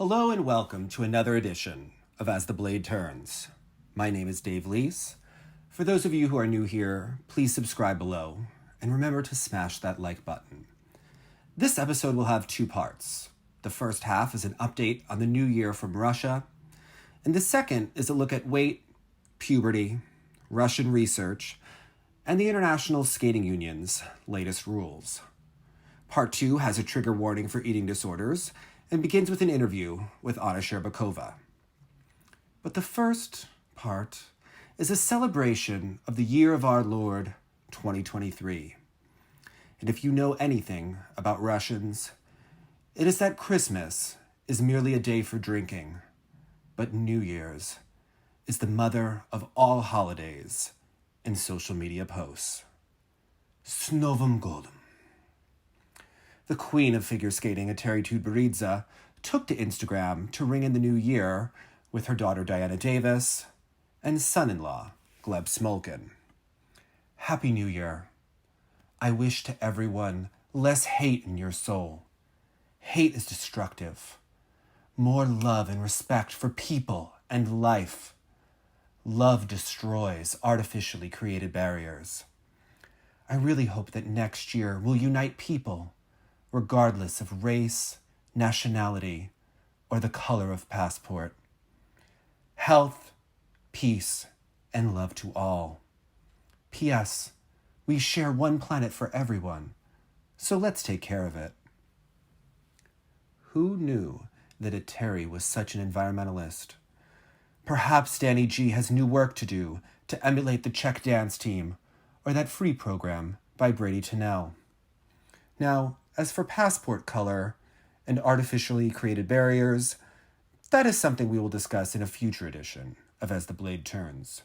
Hello and welcome to another edition of As the Blade Turns. My name is Dave Leese. For those of you who are new here, please subscribe below and remember to smash that like button. This episode will have two parts. The first half is an update on the new year from Russia, and the second is a look at weight, puberty, Russian research, and the International Skating Union's latest rules. Part 2 has a trigger warning for eating disorders and begins with an interview with Anna Shcherbakova. But the first part is a celebration of the year of our Lord, 2023. And if you know anything about Russians, it is that Christmas is merely a day for drinking, but New Year's is the mother of all holidays in social media posts. S Novym Godom. The queen of figure skating, Eteri Tutberidze, took to Instagram to ring in the new year with her daughter Diana Davis and son-in-law Gleb Smolkin. Happy New Year. I wish to everyone less hate in your soul. Hate is destructive. More love and respect for people and life. Love destroys artificially created barriers. I really hope that next year will unite people, regardless of race, nationality, or the color of passport. Health, peace, and love to all. P.S. We share one planet for everyone, so let's take care of it. Who knew that Eteri was such an environmentalist? Perhaps Danny G has new work to do to emulate the Czech dance team or that Free program by Brady Tennell. Now, as for passport color and artificially created barriers, that is something we will discuss in a future edition of As the Blade Turns.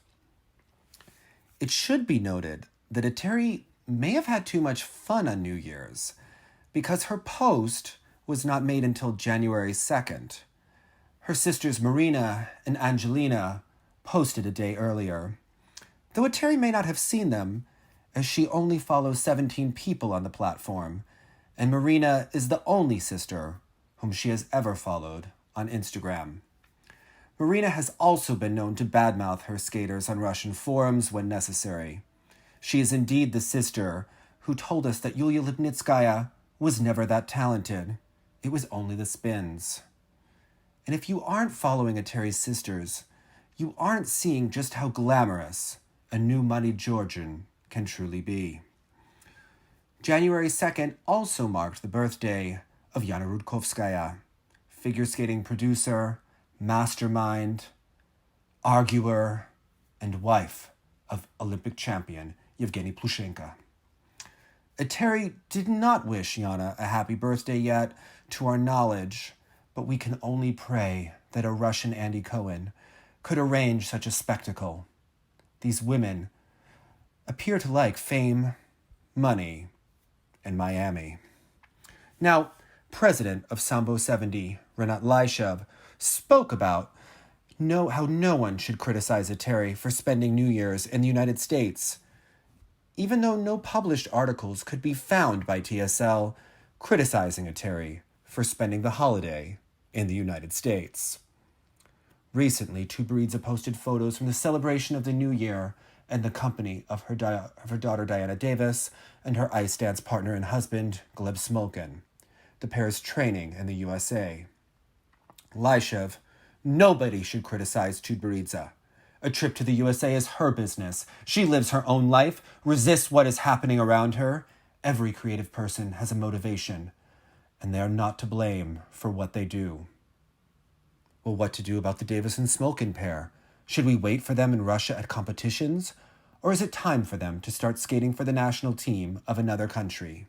It should be noted that Eteri may have had too much fun on New Year's because her post was not made until January 2nd. Her sisters Marina and Angelina posted a day earlier, though Eteri may not have seen them as she only follows 17 people on the platform, and Marina is the only sister whom she has ever followed on Instagram. Marina has also been known to badmouth her skaters on Russian forums when necessary. She is indeed the sister who told us that Yulia Lipnitskaya was never that talented. It was only the spins. And if you aren't following Eteri's sisters, you aren't seeing just how glamorous a new money Georgian can truly be. January 2nd also marked the birthday of Yana Rudkovskaya, figure skating producer, mastermind, arguer, and wife of Olympic champion Evgeni Plushenko. Eteri did not wish Yana a happy birthday yet, to our knowledge, but we can only pray that a Russian Andy Cohen could arrange such a spectacle. These women appear to like fame, money, and Miami. Now, president of Sambo 70, Rinat Lyshev, spoke about how no one should criticize Eteri for spending New Year's in the United States, even though no published articles could be found by TSL criticizing Eteri for spending the holiday in the United States. Recently, Tutberidze posted photos from the celebration of the New Year and the company of her daughter Diana Davis and her ice dance partner and husband, Gleb Smolkin. The pair's training in the USA. Lyshev, nobody should criticize Tutberidze. A trip to the USA is her business. She lives her own life, resists what is happening around her. Every creative person has a motivation, and they are not to blame for what they do. Well, what to do about the Davis and Smolkin pair? Should we wait for them in Russia at competitions? Or is it time for them to start skating for the national team of another country?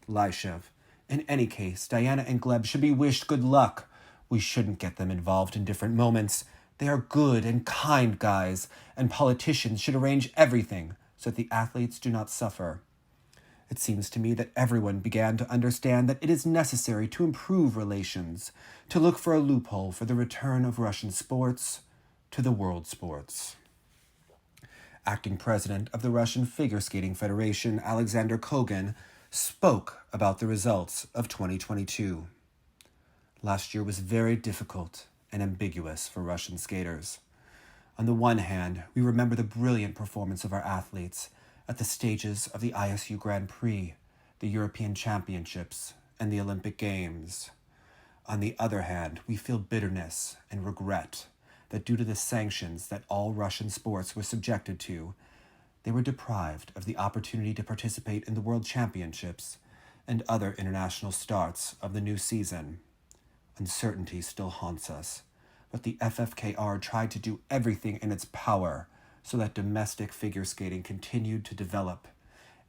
Lyshev, in any case, Diana and Gleb should be wished good luck. We shouldn't get them involved in different moments. They are good and kind guys, and politicians should arrange everything so that the athletes do not suffer. It seems to me that everyone began to understand that it is necessary to improve relations, to look for a loophole for the return of Russian sports to the world sports. Acting president of the Russian Figure Skating Federation, Alexandra Kogan, spoke about the results of 2022. Last year was very difficult and ambiguous for Russian skaters. On the one hand, we remember the brilliant performance of our athletes at the stages of the ISU Grand Prix, the European Championships, and the Olympic Games. On the other hand, we feel bitterness and regret that due to the sanctions that all Russian sports were subjected to, they were deprived of the opportunity to participate in the World Championships and other international starts of the new season. Uncertainty still haunts us, but the FFKR tried to do everything in its power so that domestic figure skating continued to develop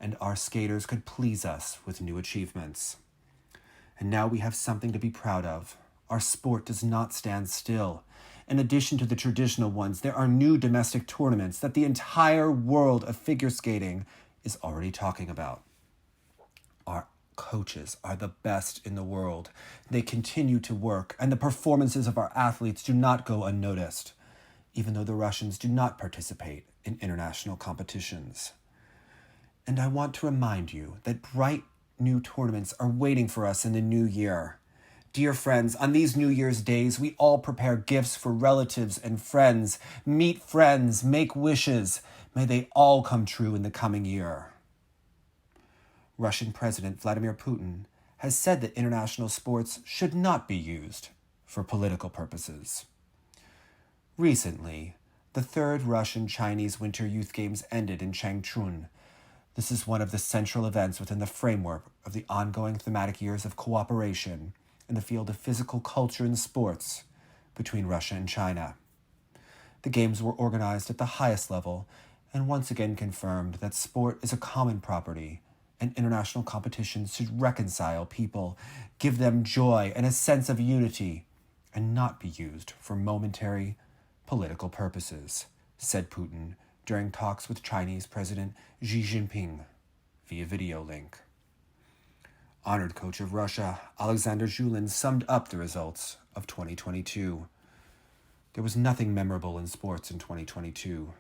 and our skaters could please us with new achievements. And now we have something to be proud of. Our sport does not stand still. In addition to the traditional ones, there are new domestic tournaments that the entire world of figure skating is already talking about. Our coaches are the best in the world. They continue to work, and the performances of our athletes do not go unnoticed, even though the Russians do not participate in international competitions. And I want to remind you that bright new tournaments are waiting for us in the new year. Dear friends, on these New Year's days, we all prepare gifts for relatives and friends, meet friends, make wishes. May they all come true in the coming year. Russian President Vladimir Putin has said that international sports should not be used for political purposes. Recently, the third Russian-Chinese Winter Youth Games ended in Changchun. This is one of the central events within the framework of the ongoing thematic years of cooperation in the field of physical culture and sports between Russia and China. The Games were organized at the highest level and once again confirmed that sport is a common property and international competitions should reconcile people, give them joy and a sense of unity, and not be used for momentary political purposes, said Putin during talks with Chinese President Xi Jinping via video link. Honored coach of Russia, Alexander Zhulin, summed up the results of 2022. There was nothing memorable in sports in 2022.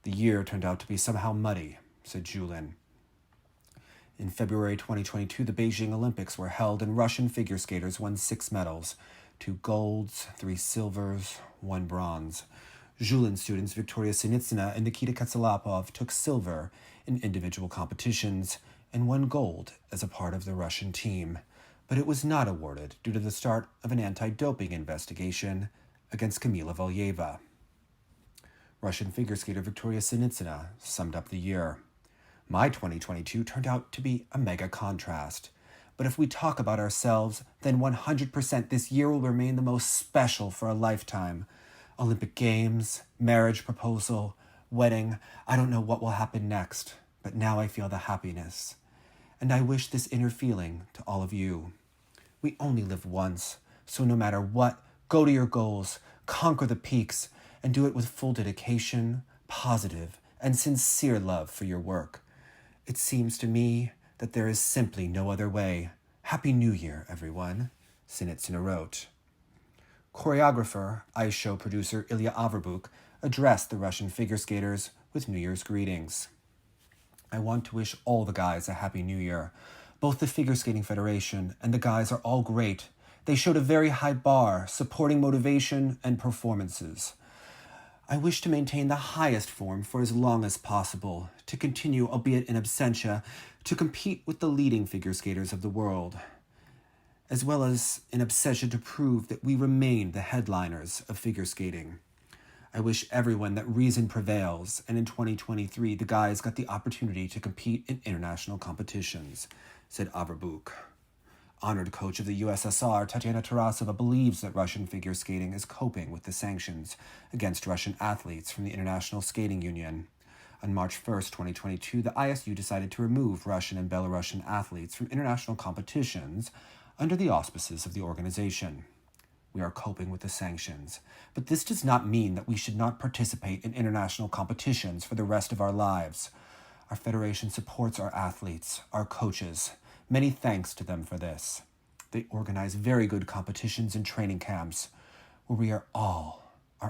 The year turned out to be somehow muddy, said Zhulin. In February 2022, the Beijing Olympics were held and Russian figure skaters won 6 medals, 2 golds, 3 silvers, 1 bronze. Zhulin students Victoria Sinitsina and Nikita Katsalapov took silver in individual competitions and 1 gold as a part of the Russian team, but it was not awarded due to the start of an anti-doping investigation against Kamila Valieva. Russian figure skater Victoria Sinitsina summed up the year. My 2022 turned out to be a mega contrast, but if we talk about ourselves, then 100% this year will remain the most special for a lifetime. Olympic Games, marriage proposal, wedding, I don't know what will happen next, but now I feel the happiness. And I wish this inner feeling to all of you. We only live once, so no matter what, go to your goals, conquer the peaks, and do it with full dedication, positive, and sincere love for your work. It seems to me that there is simply no other way. Happy New Year, everyone, Sinitsina wrote. Choreographer, ice show producer Ilya Averbuk addressed the Russian figure skaters with New Year's greetings. I want to wish all the guys a Happy New Year. Both the Figure Skating Federation and the guys are all great. They showed a very high bar, supporting motivation and performances. I wish to maintain the highest form for as long as possible, to continue, albeit in absentia, to compete with the leading figure skaters of the world, as well as in obsession to prove that we remain the headliners of figure skating. I wish everyone that reason prevails, and in 2023, the guys got the opportunity to compete in international competitions, said Averbuk. Honored coach of the USSR, Tatyana Tarasova, believes that Russian figure skating is coping with the sanctions against Russian athletes from the International Skating Union. On March 1st, 2022, the ISU decided to remove Russian and Belarusian athletes from international competitions under the auspices of the organization. We are coping with the sanctions, but this does not mean that we should not participate in international competitions for the rest of our lives. Our federation supports our athletes, our coaches. Many thanks to them for this. They organize very good competitions and training camps where we are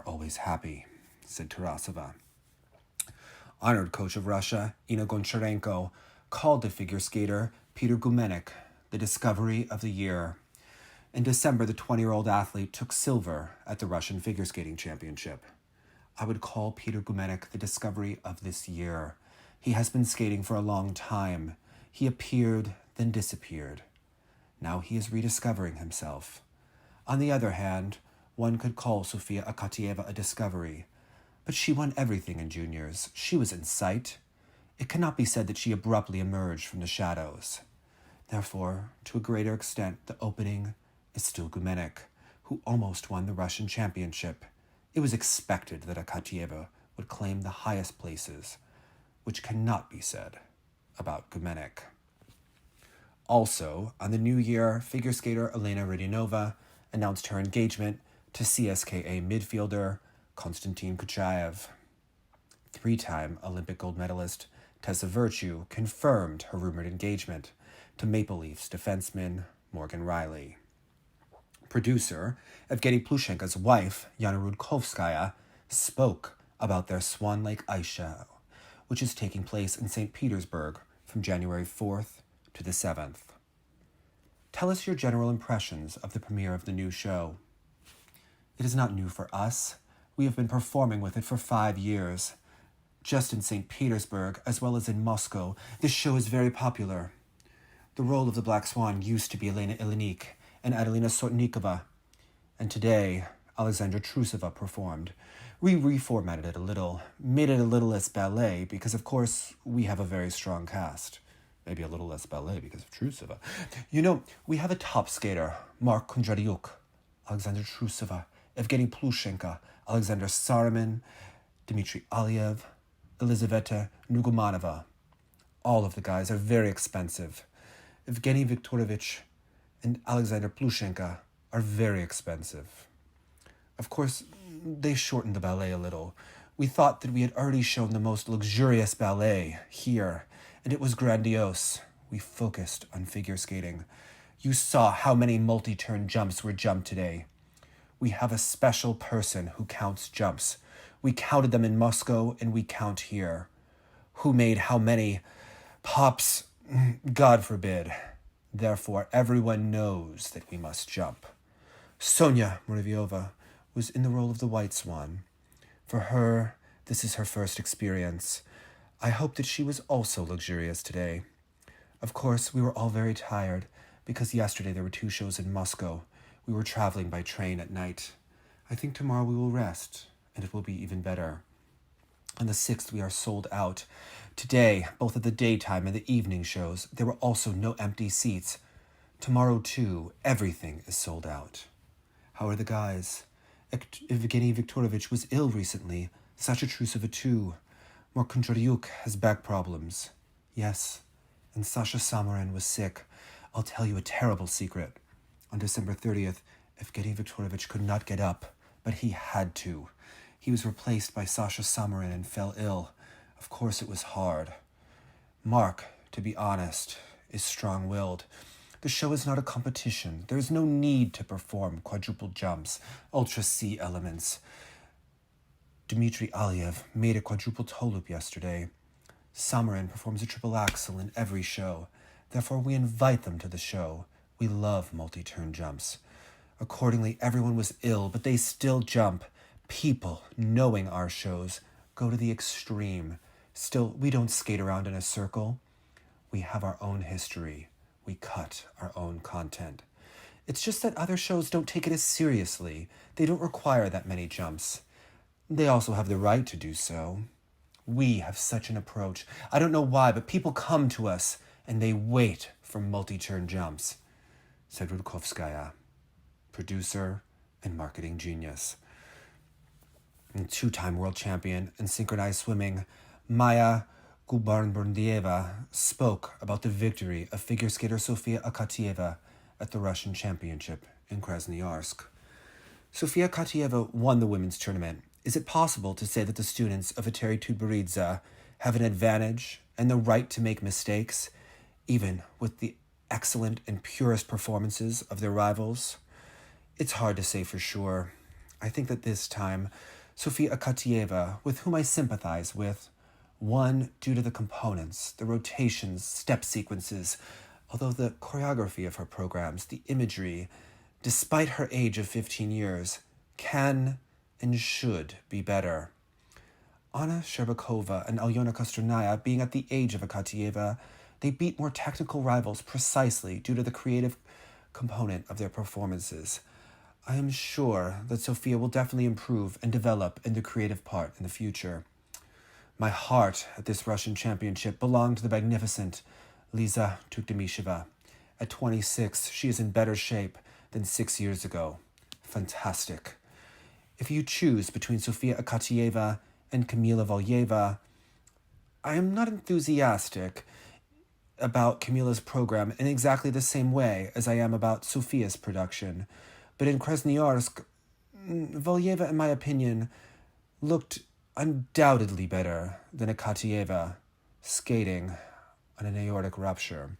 always happy, said Tarasova. Honored coach of Russia, Inna Goncharenko, called the figure skater Peter Gumenik the discovery of the year. In December, the 20-year-old athlete took silver at the Russian Figure Skating Championship. I would call Peter Gumenik the discovery of this year. He has been skating for a long time. He appeared, then disappeared. Now he is rediscovering himself. On the other hand, one could call Sofia Akatieva a discovery. But she won everything in juniors. She was in sight. It cannot be said that she abruptly emerged from the shadows. Therefore, to a greater extent, the opening is still Gumenik, who almost won the Russian championship. It was expected that Akatieva would claim the highest places, which cannot be said about Gumenik. Also, on the new year, figure skater Elena Rodionova announced her engagement to CSKA midfielder Konstantin Kuchayev. Three-time Olympic gold medalist Tessa Virtue confirmed her rumored engagement to Maple Leafs defenseman Morgan Riley. Producer Evgeni Plushenko's wife, Yana Rudkovskaya, spoke about their Swan Lake ice show, which is taking place in St. Petersburg from January 4th to the 7th. Tell us your general impressions of the premiere of the new show. It is not new for us. We have been performing with it for 5 years. Just in St. Petersburg, as well as in Moscow, this show is very popular. The role of the Black Swan used to be Elena Ilinik and Adelina Sotnikova, and today, Alexandra Trusova performed. We reformatted it a little, made it a little less ballet, because of course, we have a very strong cast. Maybe a little less ballet because of Trusova. You know, we have a top skater, Mark Kondratyuk, Alexandra Trusova, Evgeni Plushenko, Alexander Saruman, Dmitry Aliev, Elizaveta Nugumanova. All of the guys are very expensive. Evgeny Viktorovich and Alexander Plushenko are very expensive. Of course, they shortened the ballet a little. We thought that we had already shown the most luxurious ballet here, and it was grandiose. We focused on figure skating. You saw how many multi-turn jumps were jumped today. We have a special person who counts jumps. We counted them in Moscow, and we count here. Who made how many pops? God forbid. Therefore, everyone knows that we must jump. Sonia Muravyova was in the role of the White Swan. For her, this is her first experience. I hope that she was also luxurious today. Of course, we were all very tired, because yesterday there were 2 shows in Moscow. We were traveling by train at night. I think tomorrow we will rest, and it will be even better. On the 6th, we are sold out. Today, both at the daytime and the evening shows, there were also no empty seats. Tomorrow, too, everything is sold out. How are the guys? Evgeny Viktorovich was ill recently. Sasha Trusova, too. Mark Kondratyuk has back problems. Yes, and Sasha Samarin was sick. I'll tell you a terrible secret. On December 30th, Evgeny Viktorovich could not get up, but he had to. He was replaced by Sasha Samarin and fell ill. Of course it was hard. Mark, to be honest, is strong-willed. The show is not a competition. There is no need to perform quadruple jumps, ultra C elements. Dmitry Aliev made a quadruple toe loop yesterday. Samarin performs a triple axel in every show. Therefore, we invite them to the show. We love multi-turn jumps. Accordingly, everyone was ill, but they still jump. People, knowing our shows, go to the extreme. Still, we don't skate around in a circle. We have our own history. We cut our own content. It's just that other shows don't take it as seriously. They don't require that many jumps. They also have the right to do so. We have such an approach. I don't know why, but people come to us and they wait for multi-turn jumps, said Rudkovskaya, producer and marketing genius. And 2-time world champion in synchronized swimming, Maya Gubarnburdieva spoke about the victory of figure skater Sofia Akatieva at the Russian Championship in Krasnoyarsk. Sofia Akatieva won the women's tournament. Is it possible to say that the students of Eteri Tutberidze have an advantage and the right to make mistakes, even with the excellent and purest performances of their rivals? It's hard to say for sure. I think that this time, Sofia Akatieva, with whom I sympathize with, won due to the components, the rotations, step sequences, although the choreography of her programs, the imagery, despite her age of 15 years, can and should be better. Anna Shcherbakova and Alyona Kosternaya, being at the age of Akatieva, they beat more technical rivals precisely due to the creative component of their performances. I am sure that Sofia will definitely improve and develop in the creative part in the future. My heart at this Russian championship belonged to the magnificent Liza Tukdemisheva. At 26, she is in better shape than 6 years ago. Fantastic. If you choose between Sofia Akatieva and Kamila Valieva, I am not enthusiastic about Kamila's program in exactly the same way as I am about Sofia's production. But in Krasnoyarsk, Valieva, in my opinion, looked undoubtedly better than Akatieva, skating on an aortic rupture.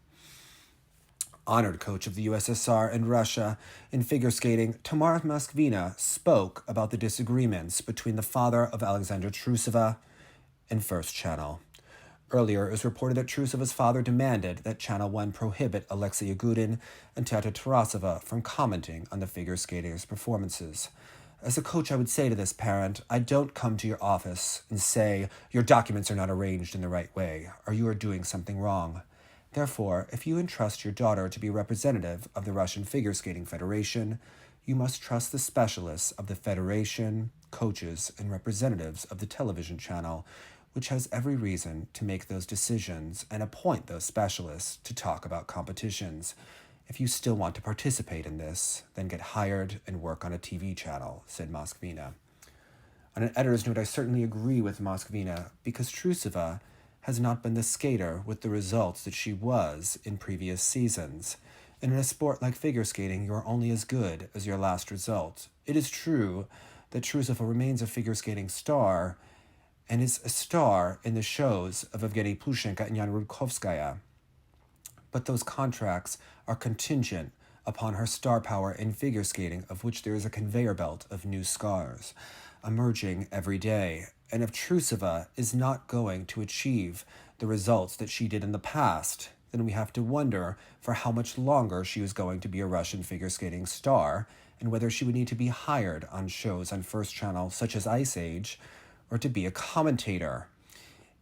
Honored coach of the USSR and Russia in figure skating, Tamara Moskvina spoke about the disagreements between the father of Alexandra Trusova and First Channel. Earlier, it was reported that Trusova's father demanded that Channel 1 prohibit Alexei Yagudin and Tata Tarasova from commenting on the figure skaters' performances. As a coach, I would say to this parent, I don't come to your office and say, your documents are not arranged in the right way, or you are doing something wrong. Therefore, if you entrust your daughter to be representative of the Russian Figure Skating Federation, you must trust the specialists of the federation, coaches, and representatives of the television channel, which has every reason to make those decisions and appoint those specialists to talk about competitions. If you still want to participate in this, then get hired and work on a TV channel, said Moskvina. On an editor's note, I certainly agree with Moskvina, because Trusova has not been the skater with the results that she was in previous seasons. And in a sport like figure skating, you are only as good as your last result. It is true that Trusova remains a figure skating star and is a star in the shows of Evgeni Plushenko and Yana Rudkovskaya. But those contracts are contingent upon her star power in figure skating, of which there is a conveyor belt of new stars emerging every day. And if Trusova is not going to achieve the results that she did in the past, then we have to wonder for how much longer she is going to be a Russian figure skating star, and whether she would need to be hired on shows on First Channel such as Ice Age, or to be a commentator.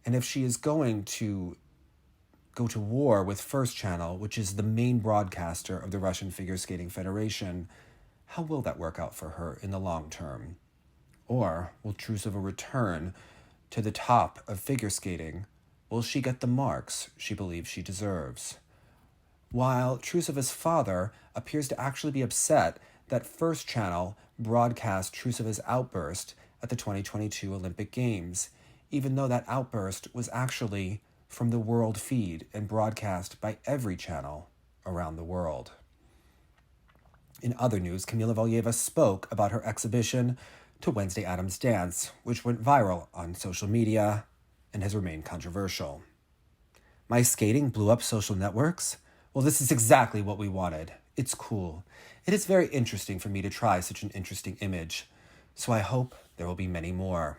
And if she is going to go to war with First Channel, which is the main broadcaster of the Russian Figure Skating Federation, how will that work out for her in the long term? Or will Trusova return to the top of figure skating? Will she get the marks she believes she deserves? While Trusova's father appears to actually be upset that First Channel broadcast Trusova's outburst at the 2022 Olympic Games, even though that outburst was actually from the world feed and broadcast by every channel around the world. In other news, Kamila Valieva spoke about her exhibition to Wednesday Addams Dance, which went viral on social media and has remained controversial. My skating blew up social networks? Well, this is exactly what we wanted. It's cool. It is very interesting for me to try such an interesting image, so I hope there will be many more.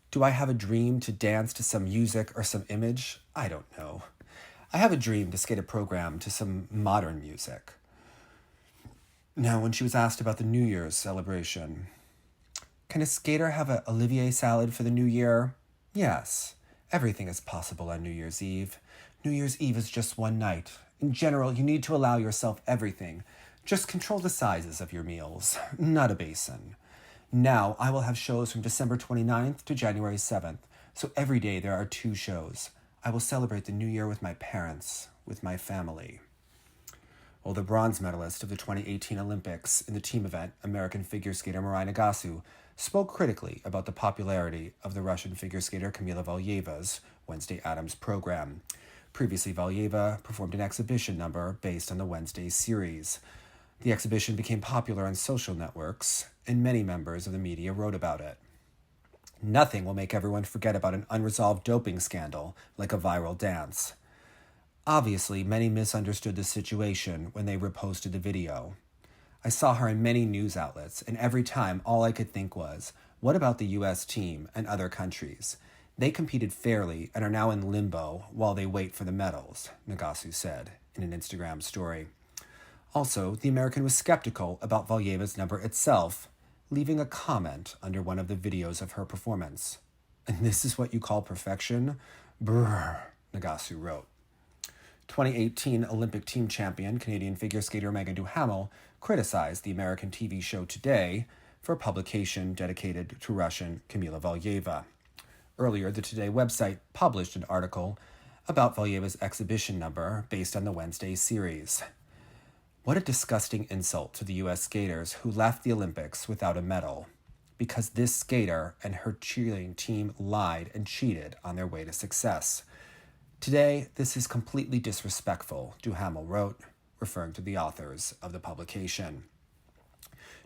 Do I have a dream to dance to some music or some image? I don't know. I have a dream to skate a program to some modern music. Now, when she was asked about the New Year's celebration, can a skater have an Olivier salad for the New Year? Yes. Everything is possible on New Year's Eve. New Year's Eve is just one night. In general, you need to allow yourself everything. Just control the sizes of your meals, not a basin. Now, I will have shows from December 29th to January 7th, so every day there are 2 shows. I will celebrate the New Year with my parents, with my family. Well, the bronze medalist of the 2018 Olympics in the team event, American figure skater Mirai Nagasu, spoke critically about the popularity of the Russian figure skater Kamila Valieva's Wednesday Addams program. Previously, Valieva performed an exhibition number based on the Wednesday series. The exhibition became popular on social networks, and many members of the media wrote about it. Nothing will make everyone forget about an unresolved doping scandal like a viral dance. Obviously, many misunderstood the situation when they reposted the video. I saw her in many news outlets, and every time all I could think was, what about the U.S. team and other countries? They competed fairly and are now in limbo while they wait for the medals, Nagasu said in an Instagram story. Also, the American was skeptical about Valieva's number itself, leaving a comment under one of the videos of her performance. "And this is what you call perfection? Brrr," Nagasu wrote. 2018 Olympic team champion Canadian figure skater Megan Duhamel criticized the American TV show Today for a publication dedicated to Russian Kamila Valieva. Earlier, the Today website published an article about Valieva's exhibition number based on the Wednesday series. "What a disgusting insult to the U.S. skaters who left the Olympics without a medal, because this skater and her cheerleading team lied and cheated on their way to success. Today, this is completely disrespectful," Duhamel wrote, referring to the authors of the publication.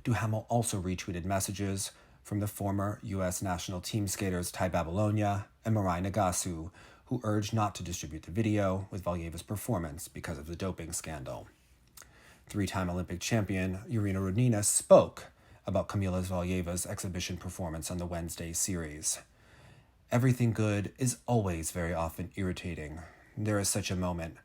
Duhamel also retweeted messages from the former U.S. national team skaters Ty Babylonia and Mirai Nagasu, who urged not to distribute the video with Valieva's performance because of the doping scandal. Three-time Olympic champion Yana Rudkovskaya spoke about Kamila Valieva's exhibition performance on the Wednesday series. "Everything good is always very often irritating. There is such a moment.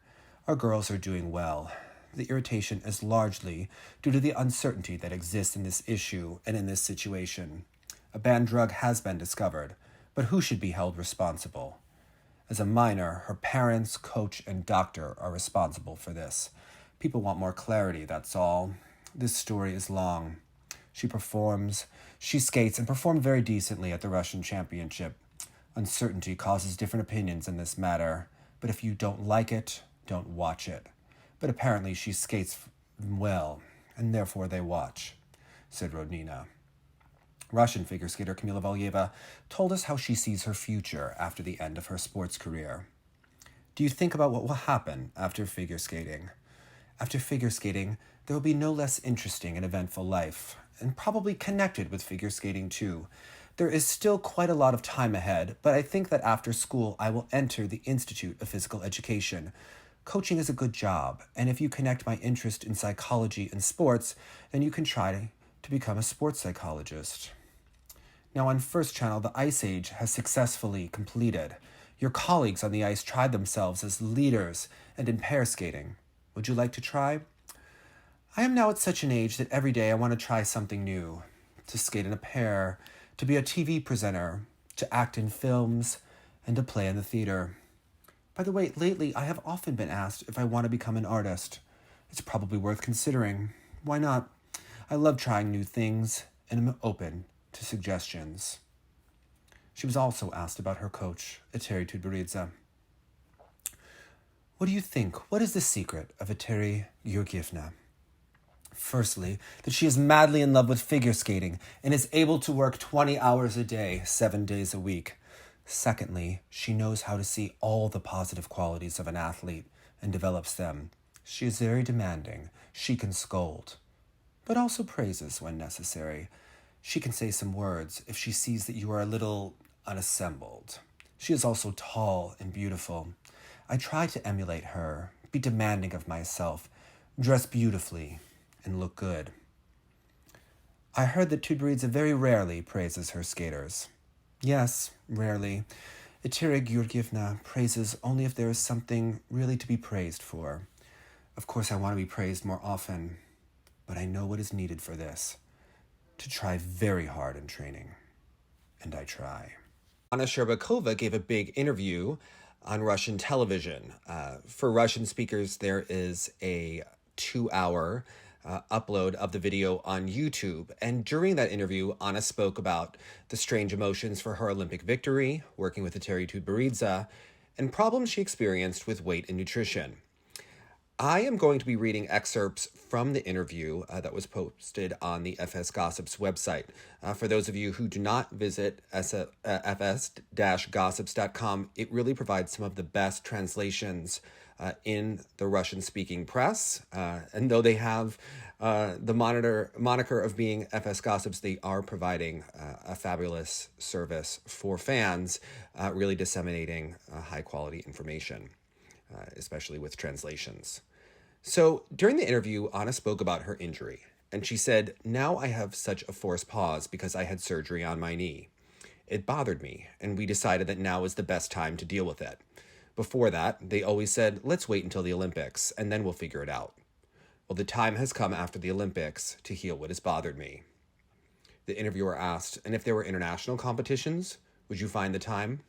Our girls are doing well. The irritation is largely due to the uncertainty that exists in this issue and in this situation. A banned drug has been discovered, but who should be held responsible? As a minor, her parents, coach, and doctor are responsible for this. People want more clarity, that's all. This story is long. She skates and performed very decently at the Russian Championship. Uncertainty causes different opinions in this matter, but if you don't like it, don't watch it. But apparently she skates well, and therefore they watch," said Rodnina. Russian figure skater Kamila Valieva told us how she sees her future after the end of her sports career. "Do you think about what will happen after figure skating? After figure skating, there will be no less interesting and eventful life, and probably connected with figure skating too. There is still quite a lot of time ahead, but I think that after school I will enter the Institute of Physical Education. Coaching is a good job, and if you connect my interest in psychology and sports, then you can try to become a sports psychologist." Now on First Channel, the Ice Age has successfully completed. Your colleagues on the ice tried themselves as leaders and in pair skating. Would you like to try? I am now at such an age that every day I want to try something new. To skate in a pair, to be a TV presenter, to act in films, and to play in the theater. By the way, lately I have often been asked if I want to become an artist. It's probably worth considering. Why not? I love trying new things and am open to suggestions. She was also asked about her coach, Eteri Tutberidze. "What do you think? What is the secret of Eteri Georgievna?" Firstly, that she is madly in love with figure skating and is able to work 20 hours a day, 7 days a week. Secondly, she knows how to see all the positive qualities of an athlete and develops them. She is very demanding. She can scold, but also praises when necessary. She can say some words if she sees that you are a little unassembled. She is also tall and beautiful. I try to emulate her, be demanding of myself, dress beautifully, and look good. I heard that Tutberidze very rarely praises her skaters. Yes, rarely. Eteri Georgievna praises only if there is something really to be praised for. Of course, I want to be praised more often, but I know what is needed for this. To try very hard in training. And I try. Anna Shcherbakova gave a big interview on Russian television. For Russian speakers, there is a 2-hour upload of the video on YouTube. And during that interview, Anna spoke about the strange emotions for her Olympic victory, working with Eteri Tutberidze, and problems she experienced with weight and nutrition. I am going to be reading excerpts from the interview that was posted on the FS Gossips website. For those of you who do not visit fs-gossips.com, it really provides some of the best translations in the Russian-speaking press. And though they have the moniker of being FS Gossips, they are providing a fabulous service for fans, really disseminating high-quality information, especially with translations. So during the interview, Anna spoke about her injury, and she said, "Now I have such a forced pause because I had surgery on my knee. It bothered me, and we decided that now is the best time to deal with it. Before that, they always said, let's wait until the Olympics, and then we'll figure it out. Well, the time has come after the Olympics to heal what has bothered me. The interviewer asked, and if there were international competitions, would you find the time?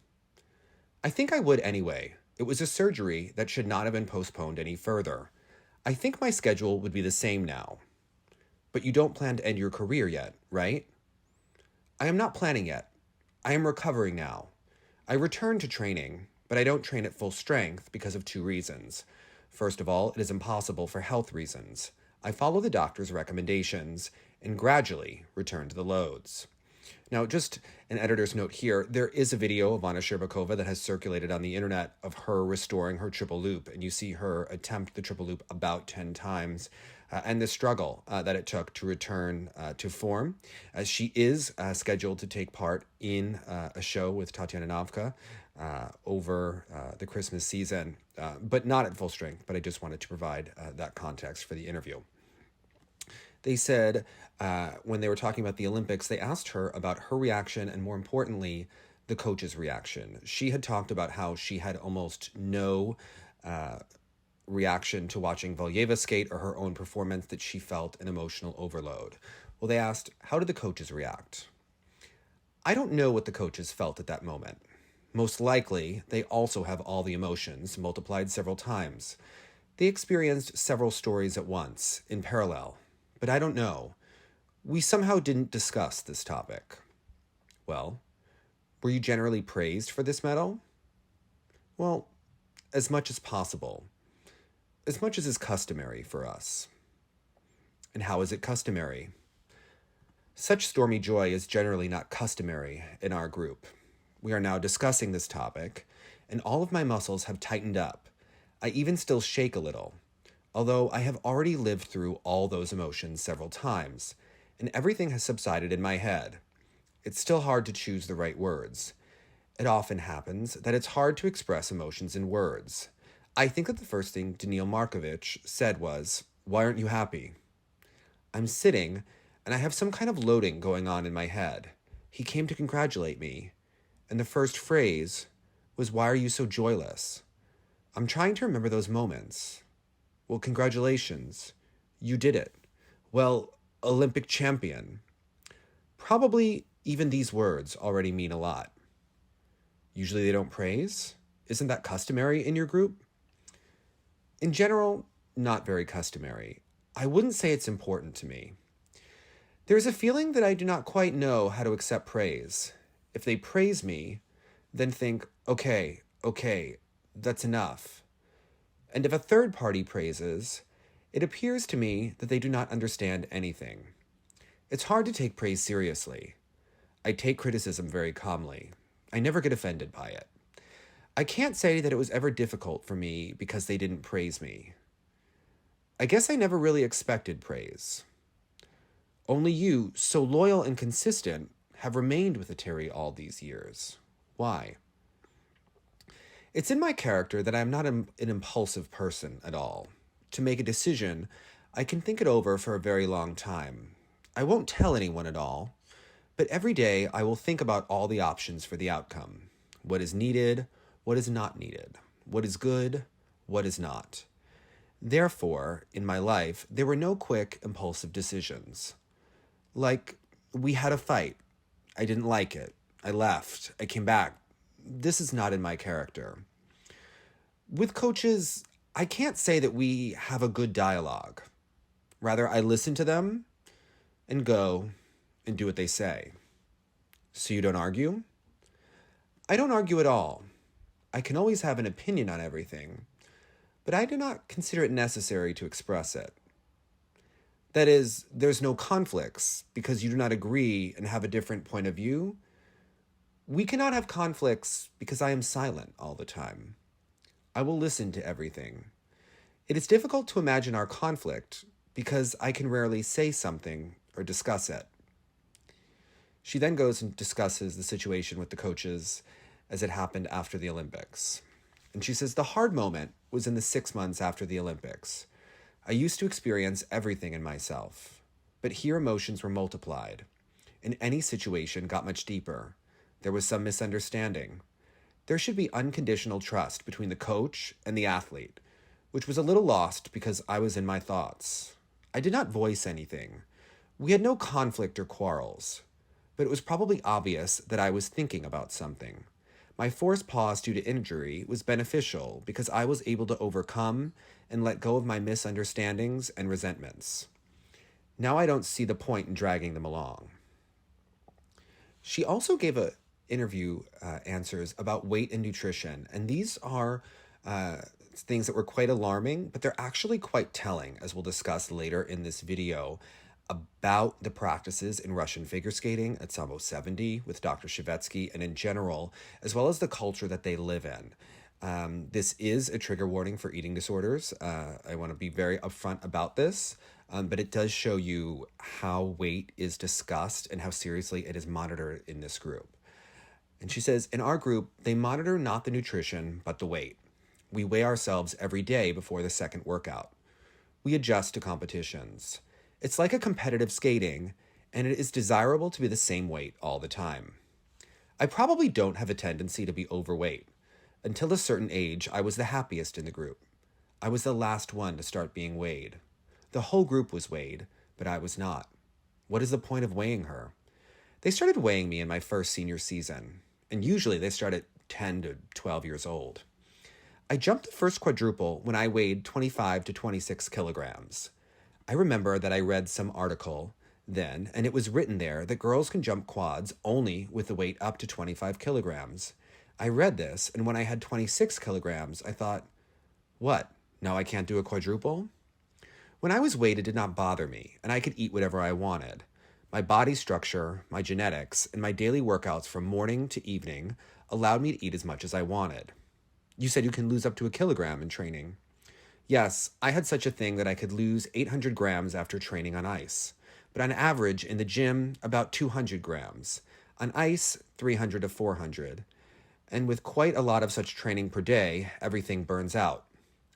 I think I would anyway. It was a surgery that should not have been postponed any further. I think my schedule would be the same now. But you don't plan to end your career yet, right? I am not planning yet. I am recovering now. I return to training, but I don't train at full strength because of 2 reasons. First of all, it is impossible for health reasons. I follow the doctor's recommendations and gradually return to the loads. Now, just an editor's note here, there is a video of Anna Shcherbakova that has circulated on the internet of her restoring her triple loop, and you see her attempt the triple loop about 10 times, and the struggle that it took to return to form. She is scheduled to take part in a show with Tatiana Navka over the Christmas season, but not at full strength, but I just wanted to provide that context for the interview. They said when they were talking about the Olympics, they asked her about her reaction and, more importantly, the coach's reaction. She had talked about how she had almost no reaction to watching Valieva skate or her own performance, that she felt an emotional overload. Well, they asked, how did the coaches react? I don't know what the coaches felt at that moment. Most likely, they also have all the emotions multiplied several times. They experienced several stories at once, in parallel. But I don't know. We somehow didn't discuss this topic. Well, were you generally praised for this medal? Well, as much as possible. As much as is customary for us. And how is it customary? Such stormy joy is generally not customary in our group. We are now discussing this topic, and all of my muscles have tightened up. I even still shake a little, although I have already lived through all those emotions several times, and everything has subsided in my head. It's still hard to choose the right words. It often happens that it's hard to express emotions in words. I think that the first thing Daniil Markovich said was, "Why aren't you happy?" I'm sitting, and I have some kind of loading going on in my head. He came to congratulate me, and the first phrase was, "Why are you so joyless?" I'm trying to remember those moments. Well, congratulations. You did it. Well, Olympic champion. Probably even these words already mean a lot. Usually they don't praise. Isn't that customary in your group? In general, not very customary. I wouldn't say it's important to me. There's a feeling that I do not quite know how to accept praise. If they praise me, then think, okay, that's enough. And if a third party praises, it appears to me that they do not understand anything. It's hard to take praise seriously. I take criticism very calmly. I never get offended by it. I can't say that it was ever difficult for me because they didn't praise me. I guess I never really expected praise. Only you, so loyal and consistent, have remained with Eteri all these years. Why? It's in my character that I'm not an impulsive person at all. To make a decision, I can think it over for a very long time. I won't tell anyone at all, but every day I will think about all the options for the outcome. What is needed, what is not needed, what is good, what is not. Therefore, in my life, there were no quick, impulsive decisions. Like, we had a fight. I didn't like it. I left. I came back. This is not in my character. With coaches, I can't say that we have a good dialogue. Rather, I listen to them and go and do what they say. So you don't argue? I don't argue at all. I can always have an opinion on everything, but I do not consider it necessary to express it. That is, there's no conflicts because you do not agree and have a different point of view. We cannot have conflicts because I am silent all the time. I will listen to everything. It is difficult to imagine our conflict because I can rarely say something or discuss it. She then goes and discusses the situation with the coaches as it happened after the Olympics. And she says, the hard moment was in the 6 months after the Olympics. I used to experience everything in myself, but here emotions were multiplied, and any situation got much deeper. There was some misunderstanding. There should be unconditional trust between the coach and the athlete. which was a little lost because I was in my thoughts. I did not voice anything. We had no conflict or quarrels, but it was probably obvious that I was thinking about something. My forced pause due to injury was beneficial because I was able to overcome and let go of my misunderstandings and resentments. Now I don't see the point in dragging them along. She also gave interview answers about weight and nutrition, and these are things that were quite alarming, but they're actually quite telling, as we'll discuss later in this video, about the practices in Russian figure skating at Sambo 70 with Dr. Shevetsky and in general, as well as the culture that they live in. This is a trigger warning for eating disorders. I want to be very upfront about this, but it does show you how weight is discussed and how seriously it is monitored in this group. And she says, in our group, they monitor not the nutrition, but the weight. We weigh ourselves every day before the second workout. We adjust to competitions. It's like a competitive skating, and it is desirable to be the same weight all the time. I probably don't have a tendency to be overweight. Until a certain age, I was the happiest in the group. I was the last one to start being weighed. The whole group was weighed, but I was not. What is the point of weighing her? They started weighing me in my first senior season, and usually they start at 10 to 12 years old. I jumped the first quadruple when I weighed 25 to 26 kilograms. I remember that I read some article then, and it was written there that girls can jump quads only with the weight up to 25 kilograms. I read this, and when I had 26 kilograms, I thought, what, now I can't do a quadruple? When I was weighed, it did not bother me, and I could eat whatever I wanted. My body structure, my genetics, and my daily workouts from morning to evening allowed me to eat as much as I wanted. You said you can lose up to 1 kilogram in training. Yes, I had such a thing that I could lose 800 grams after training on ice, but on average in the gym, about 200 grams. On ice, 300 to 400. And with quite a lot of such training per day, everything burns out.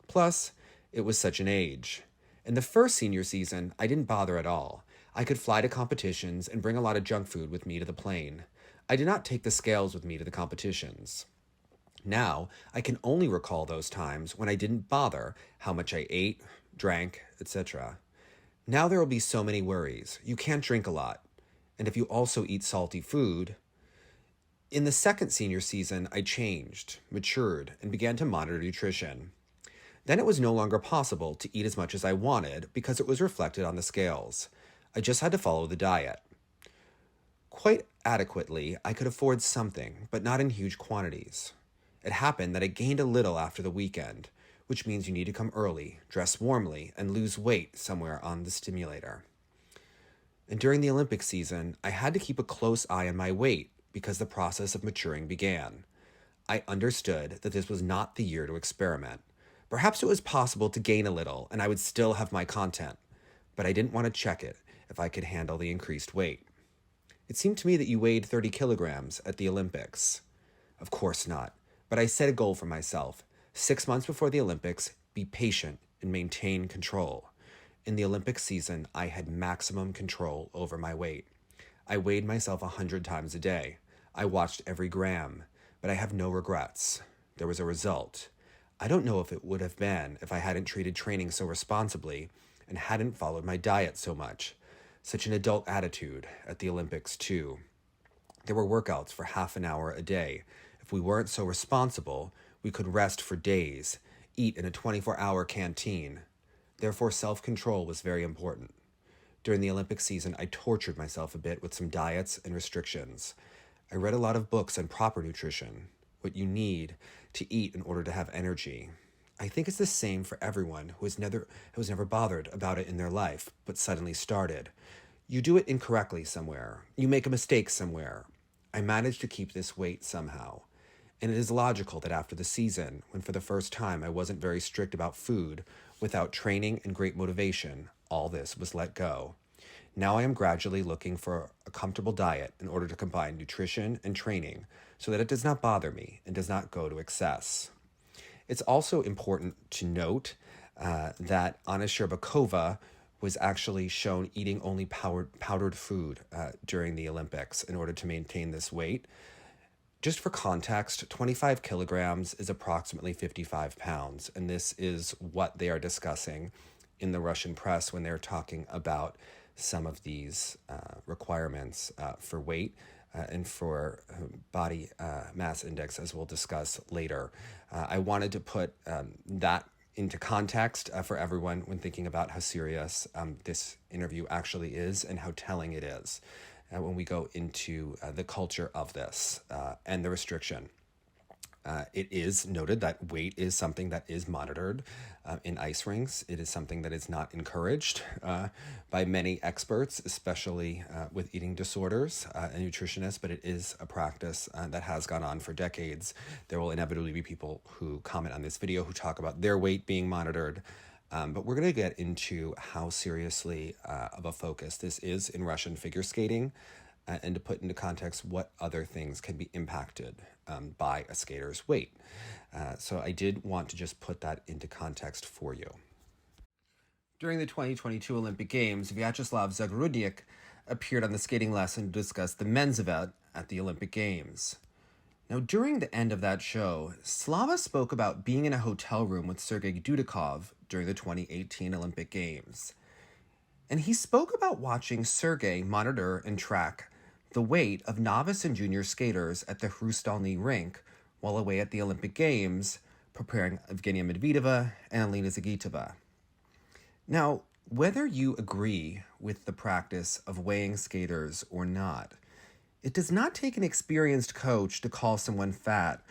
Plus, it was such an age. In the first senior season, I didn't bother at all. I could fly to competitions and bring a lot of junk food with me to the plane. I did not take the scales with me to the competitions. Now, I can only recall those times when I didn't bother how much I ate, drank, etc. Now there will be so many worries. You can't drink a lot. And if you also eat salty food... In the second senior season, I changed, matured, and began to monitor nutrition. Then it was no longer possible to eat as much as I wanted because it was reflected on the scales. I just had to follow the diet. Quite adequately, I could afford something, but not in huge quantities. It happened that I gained a little after the weekend, which means you need to come early, dress warmly, and lose weight somewhere on the stimulator. And during the Olympic season, I had to keep a close eye on my weight because the process of maturing began. I understood that this was not the year to experiment. Perhaps it was possible to gain a little and I would still have my content, but I didn't want to check it if I could handle the increased weight. It seemed to me that you weighed 30 kilograms at the Olympics. Of course not, but I set a goal for myself. 6 months before the Olympics, be patient and maintain control. In the Olympic season, I had maximum control over my weight. I weighed myself 100 times a day. I watched every gram, but I have no regrets. There was a result. I don't know if it would have been if I hadn't treated training so responsibly and hadn't followed my diet so much. Such an adult attitude at the Olympics, too. There were workouts for half an hour a day. If we weren't so responsible, we could rest for days, eat in a 24-hour canteen. Therefore, self-control was very important. During the Olympic season, I tortured myself a bit with some diets and restrictions. I read a lot of books on proper nutrition, what you need to eat in order to have energy. I think it's the same for everyone who has never bothered about it in their life, but suddenly started. You do it incorrectly somewhere. You make a mistake somewhere. I managed to keep this weight somehow. And it is logical that after the season, when for the first time I wasn't very strict about food, without training and great motivation, all this was let go. Now I am gradually looking for a comfortable diet in order to combine nutrition and training so that it does not bother me and does not go to excess. It's also important to note that Anna Shcherbakova was actually shown eating only powdered food during the Olympics in order to maintain this weight. Just for context, 25 kilograms is approximately 55 pounds, and this is what they are discussing in the Russian press when they're talking about some of these requirements for weight and for body mass index, as we'll discuss later. I wanted to put that into context for everyone when thinking about how serious this interview actually is and how telling it is when we go into the culture of this and the restriction. It is noted that weight is something that is monitored in ice rinks. It is something that is not encouraged by many experts, especially with eating disorders and nutritionists, but it is a practice that has gone on for decades. There will inevitably be people who comment on this video who talk about their weight being monitored. But we're going to get into how seriously of a focus this is in Russian figure skating and to put into context what other things can be impacted by a skater's weight. So I did want to just put that into context for you. During the 2022 Olympic Games, Vyacheslav Zagrudnik appeared on the skating lesson to discuss the men's event at the Olympic Games. Now, during the end of that show, Slava spoke about being in a hotel room with Sergei Dudikov during the 2018 Olympic Games. And he spoke about watching Sergei monitor and track the weight of novice and junior skaters at the Hrustalny rink while away at the Olympic Games, preparing Evgenia Medvedeva and Alina Zagitova. Now, whether you agree with the practice of weighing skaters or not, it does not take an experienced coach to call someone fat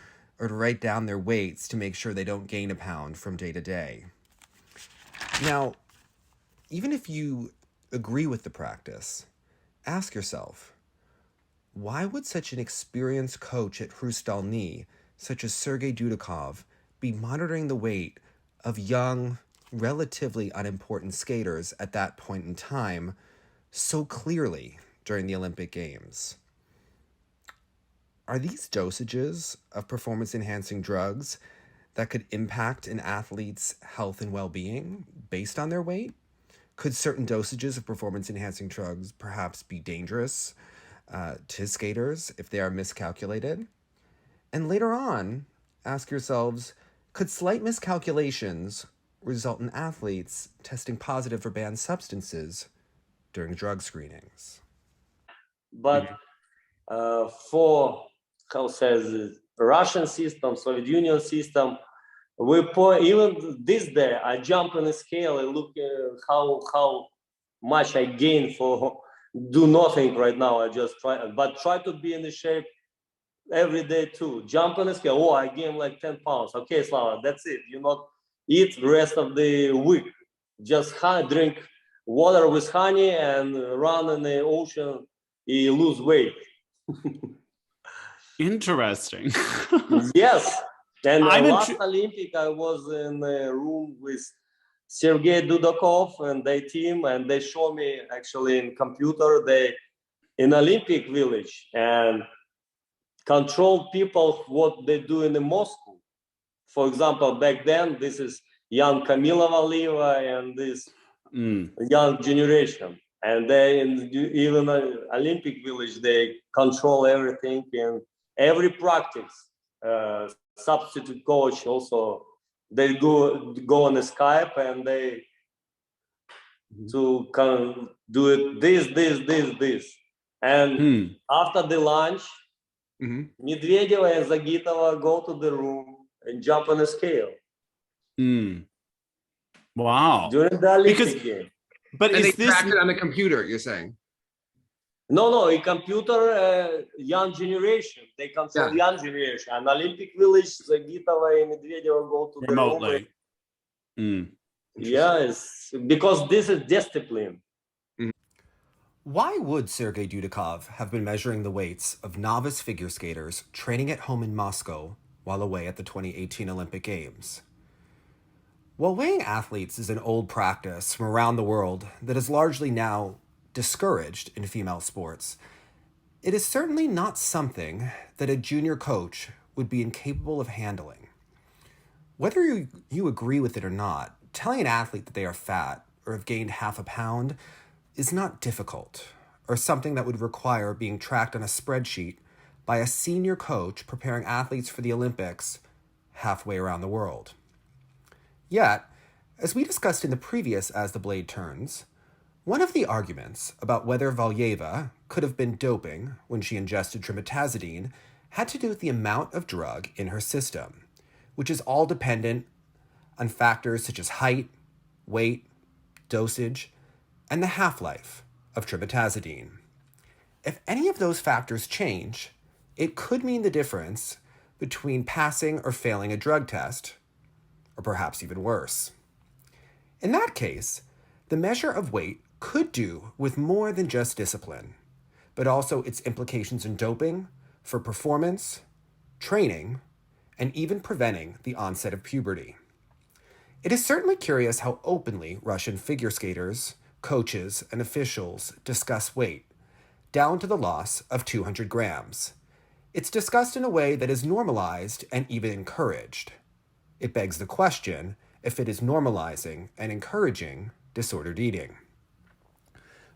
or to write down their weights to make sure they don't gain a pound from day to day. Now, even if you agree with the practice, ask yourself, why would such an experienced coach at Hrustalny, such as Sergei Dudikov, be monitoring the weight of young, relatively unimportant skaters at that point in time so clearly during the Olympic Games? Are these dosages of performance-enhancing drugs that could impact an athlete's health and well-being based on their weight? Could certain dosages of performance-enhancing drugs perhaps be dangerous to skaters if they are miscalculated? And later on, ask yourselves, could slight miscalculations result in athletes testing positive for banned substances during drug screenings? But for, how says, Russian system, Soviet Union system, even this day, I jump on a scale and look how much I gain for do nothing right now. I just try to be in the shape every day too. Jump on a scale. Oh, I gain like 10 pounds. Okay, Slava, that's it. You not eat the rest of the week. Just drink water with honey and run in the ocean. You lose weight. Interesting. Yes. And last Olympic, I was in a room with Sergei Dudikov and their team, and they show me actually in computer, they in Olympic Village and control people what they do in the Moscow. For example, back then, this is young Kamila Valieva and this young generation. And they, even Olympic Village, they control everything in every practice. Substitute coach also, they go on a Skype and they to do it this. And after the lunch, Medvedeva and Zagitova go to the room and jump on a scale. Wow. During the Olympic game. But and is they track it on a computer, you're saying? No, a computer, young generation. They control young generation. And Olympic Village, Zagitova and Medvedeva go to remotely. The room. Yes, because this is discipline. Why would Sergei Dudikov have been measuring the weights of novice figure skaters training at home in Moscow while away at the 2018 Olympic Games? While weighing athletes is an old practice from around the world that is largely now discouraged in female sports, it is certainly not something that a junior coach would be incapable of handling. Whether you agree with it or not, telling an athlete that they are fat or have gained half a pound is not difficult or something that would require being tracked on a spreadsheet by a senior coach preparing athletes for the Olympics halfway around the world. Yet, as we discussed in the previous As the Blade Turns, one of the arguments about whether Valieva could have been doping when she ingested trimetazidine had to do with the amount of drug in her system, which is all dependent on factors such as height, weight, dosage, and the half-life of trimetazidine. If any of those factors change, it could mean the difference between passing or failing a drug test, or perhaps even worse. In that case, the measure of weight could do with more than just discipline, but also its implications in doping, for performance, training, and even preventing the onset of puberty. It is certainly curious how openly Russian figure skaters, coaches, and officials discuss weight, down to the loss of 200 grams. It's discussed in a way that is normalized and even encouraged. It begs the question if it is normalizing and encouraging disordered eating.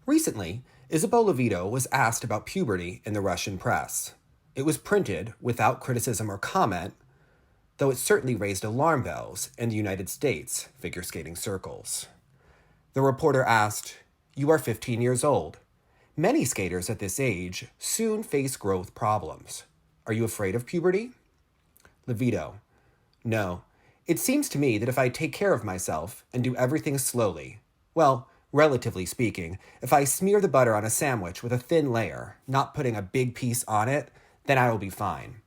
Recently, Isabeau Levito was asked about puberty in the Russian press. It was printed without criticism or comment, though it certainly raised alarm bells in the United States figure skating circles. The reporter asked, "You are 15 years old. Many skaters at this age soon face growth problems. Are you afraid of puberty?" Levito, "No. It seems to me that if I take care of myself and do everything slowly, well, relatively speaking, if I smear the butter on a sandwich with a thin layer, not putting a big piece on it, then I will be fine.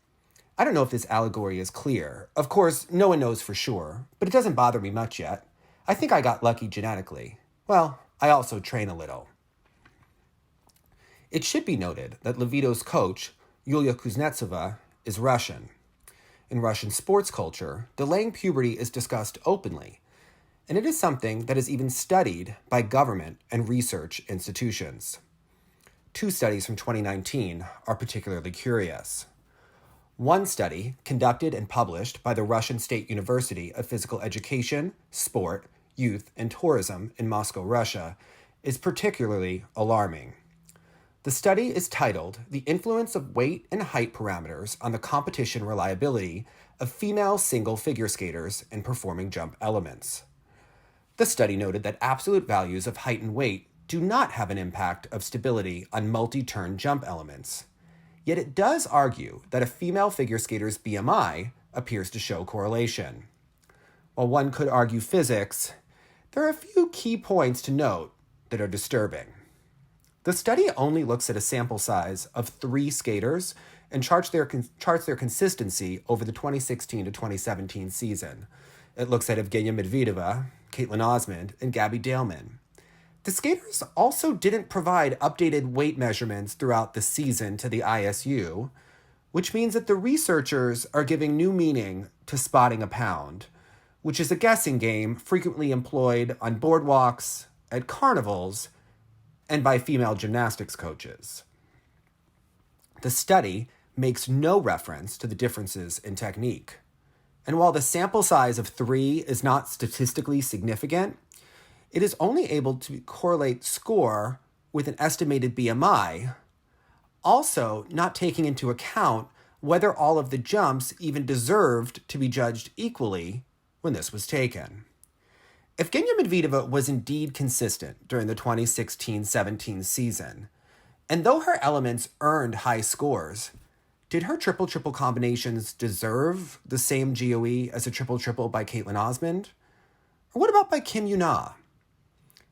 I don't know if this allegory is clear. Of course, no one knows for sure, but it doesn't bother me much yet. I think I got lucky genetically. Well, I also train a little." It should be noted that Levito's coach, Yulia Kuznetsova, is Russian. In Russian sports culture, delaying puberty is discussed openly, and it is something that is even studied by government and research institutions. 2 studies from 2019 are particularly curious. One study, conducted and published by the Russian State University of Physical Education, Sport, Youth, and Tourism in Moscow, Russia, is particularly alarming. The study is titled "The Influence of Weight and Height Parameters on the Competition Reliability of Female Single Figure Skaters in Performing Jump Elements." The study noted that absolute values of height and weight do not have an impact of stability on multi-turn jump elements. Yet it does argue that a female figure skater's BMI appears to show correlation. While one could argue physics, there are a few key points to note that are disturbing. The study only looks at a sample size of 3 skaters and charts their consistency over the 2016 to 2017 season. It looks at Evgenia Medvedeva, Caitlin Osmond, and Gabby Daleman. The skaters also didn't provide updated weight measurements throughout the season to the ISU, which means that the researchers are giving new meaning to spotting a pound, which is a guessing game frequently employed on boardwalks, at carnivals, and by female gymnastics coaches. The study makes no reference to the differences in technique. And while the sample size of 3 is not statistically significant, it is only able to correlate score with an estimated BMI, also not taking into account whether all of the jumps even deserved to be judged equally when this was taken. Evgenia Medvedeva was indeed consistent during the 2016-17 season, and though her elements earned high scores, did her triple-triple combinations deserve the same GOE as a triple-triple by Caitlin Osmond? Or what about by Kim Yuna?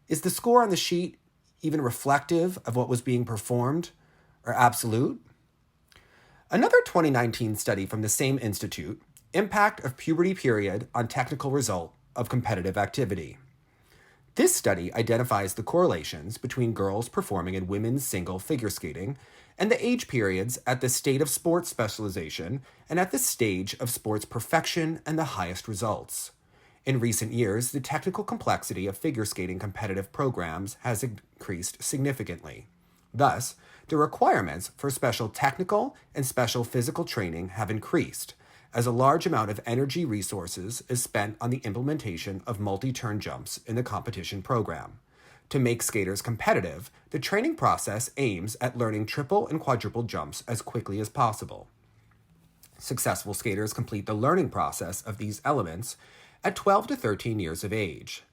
Is the score on the sheet even reflective of what was being performed, or absolute? Another 2019 study from the same institute, Impact of Puberty Period on Technical Result of Competitive Activity. This study identifies the correlations between girls performing in women's single figure skating and the age periods at the state of sports specialization and at the stage of sports perfection and the highest results. In recent years, the technical complexity of figure skating competitive programs has increased significantly. Thus, the requirements for special technical and special physical training have increased, as a large amount of energy resources is spent on the implementation of multi-turn jumps in the competition program. To make skaters competitive, the training process aims at learning triple and quadruple jumps as quickly as possible. Successful skaters complete the learning process of these elements at 12 to 13 years of age.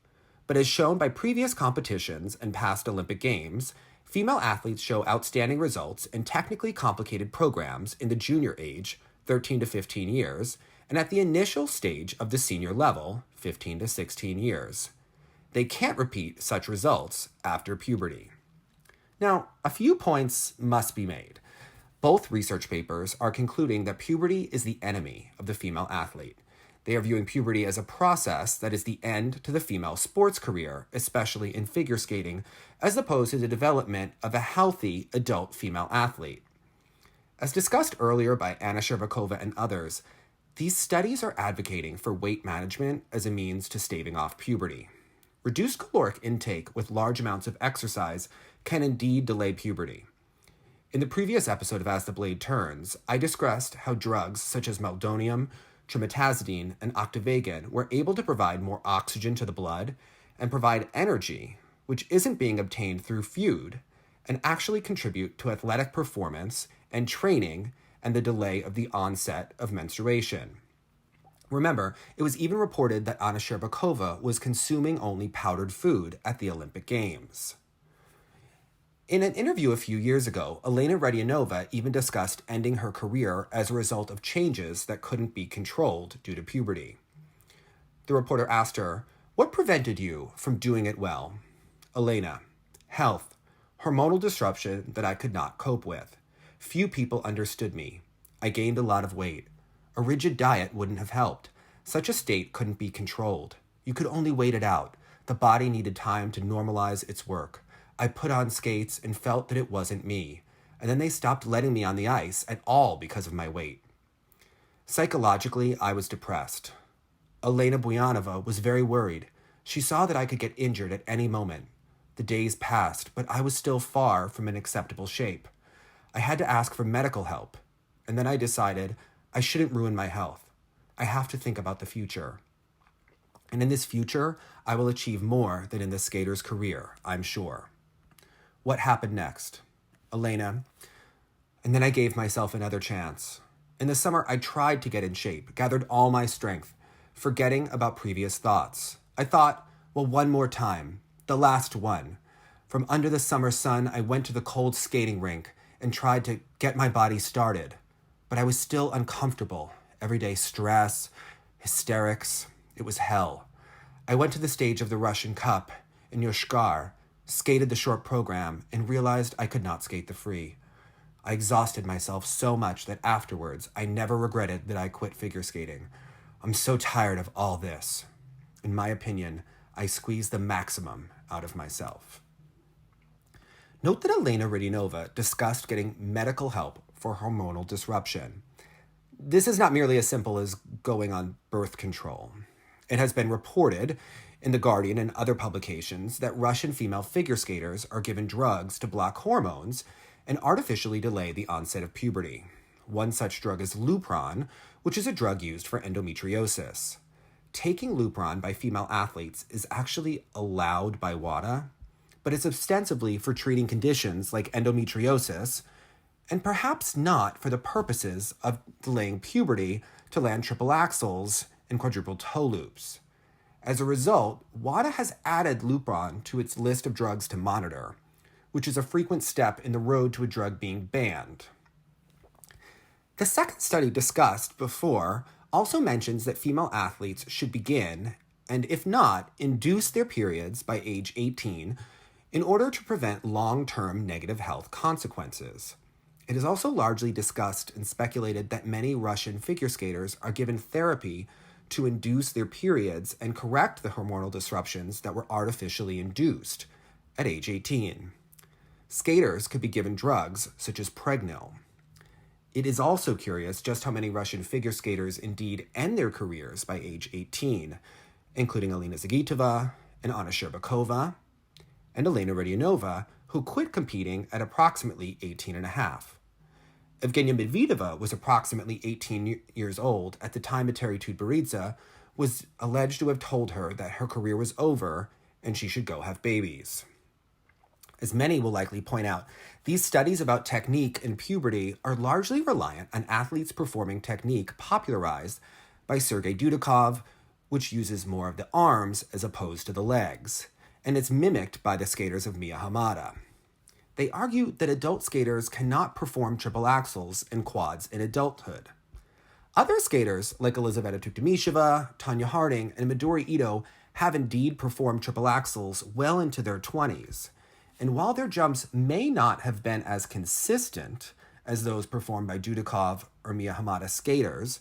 But as shown by previous competitions and past Olympic Games, female athletes show outstanding results in technically complicated programs in the junior age, 13 to 15 years, and at the initial stage of the senior level, 15 to 16 years. They can't repeat such results after puberty. Now, a few points must be made. Both research papers are concluding that puberty is the enemy of the female athlete. They are viewing puberty as a process that is the end to the female sports career, especially in figure skating, as opposed to the development of a healthy adult female athlete. As discussed earlier by Anna Shcherbakova and others, these studies are advocating for weight management as a means to staving off puberty. Reduced caloric intake with large amounts of exercise can indeed delay puberty. In the previous episode of As the Blade Turns, I discussed how drugs such as meldonium, trimetazidine, and octavagan were able to provide more oxygen to the blood and provide energy, which isn't being obtained through feud, and actually contribute to athletic performance and training and the delay of the onset of menstruation. Remember, it was even reported that Anna Shcherbakova was consuming only powdered food at the Olympic Games. In an interview a few years ago, Elena Radianova even discussed ending her career as a result of changes that couldn't be controlled due to puberty. The reporter asked her, "What prevented you from doing it well?" Elena: "Health, hormonal disruption that I could not cope with. Few people understood me. I gained a lot of weight. A rigid diet wouldn't have helped. Such a state couldn't be controlled. You could only wait it out. The body needed time to normalize its work. I put on skates and felt that it wasn't me. And then they stopped letting me on the ice at all because of my weight. Psychologically, I was depressed. Elena Buyanova was very worried. She saw that I could get injured at any moment. The days passed, but I was still far from an acceptable shape. I had to ask for medical help. And then I decided I shouldn't ruin my health. I have to think about the future. And in this future, I will achieve more than in the skater's career, I'm sure." What happened next? Elena: "And then I gave myself another chance. In the summer, I tried to get in shape, gathered all my strength, forgetting about previous thoughts. I thought, well, one more time, the last one. From under the summer sun, I went to the cold skating rink and tried to get my body started. But I was still uncomfortable. Everyday stress, hysterics. It was hell. I went to the stage of the Russian Cup in Yoshkar, skated the short program, and realized I could not skate the free. I exhausted myself so much that afterwards I never regretted that I quit figure skating. I'm so tired of all this. In my opinion, I squeezed the maximum out of myself." Note that Elena Radianova discussed getting medical help for hormonal disruption. This is not merely as simple as going on birth control. It has been reported in The Guardian and other publications that Russian female figure skaters are given drugs to block hormones and artificially delay the onset of puberty. One such drug is Lupron, which is a drug used for endometriosis. Taking Lupron by female athletes is actually allowed by WADA, but it's ostensibly for treating conditions like endometriosis, and perhaps not for the purposes of delaying puberty to land triple axels and quadruple toe loops. As a result, WADA has added Lupron to its list of drugs to monitor, which is a frequent step in the road to a drug being banned. The second study discussed before also mentions that female athletes should begin, and if not, induce their periods by age 18 in order to prevent long-term negative health consequences. It is also largely discussed and speculated that many Russian figure skaters are given therapy to induce their periods and correct the hormonal disruptions that were artificially induced at age 18. Skaters could be given drugs such as Pregnil. It is also curious just how many Russian figure skaters indeed end their careers by age 18, including Elena Zagitova and Anna Shcherbakova, and Elena Radianova, who quit competing at approximately 18 and a half. Evgenia Medvedeva was approximately 18 years old at the time Eteri Tutberidze was alleged to have told her that her career was over and she should go have babies. As many will likely point out, these studies about technique in puberty are largely reliant on athletes performing technique popularized by Sergei Dudikov, which uses more of the arms as opposed to the legs, and it's mimicked by the skaters of Mia Hamada. They argue that adult skaters cannot perform triple axels and quads in adulthood. Other skaters, like Elizaveta Tuktamisheva, Tanya Harding, and Midori Ito, have indeed performed triple axels well into their 20s. And while their jumps may not have been as consistent as those performed by Dudikov or Mia Hamada skaters,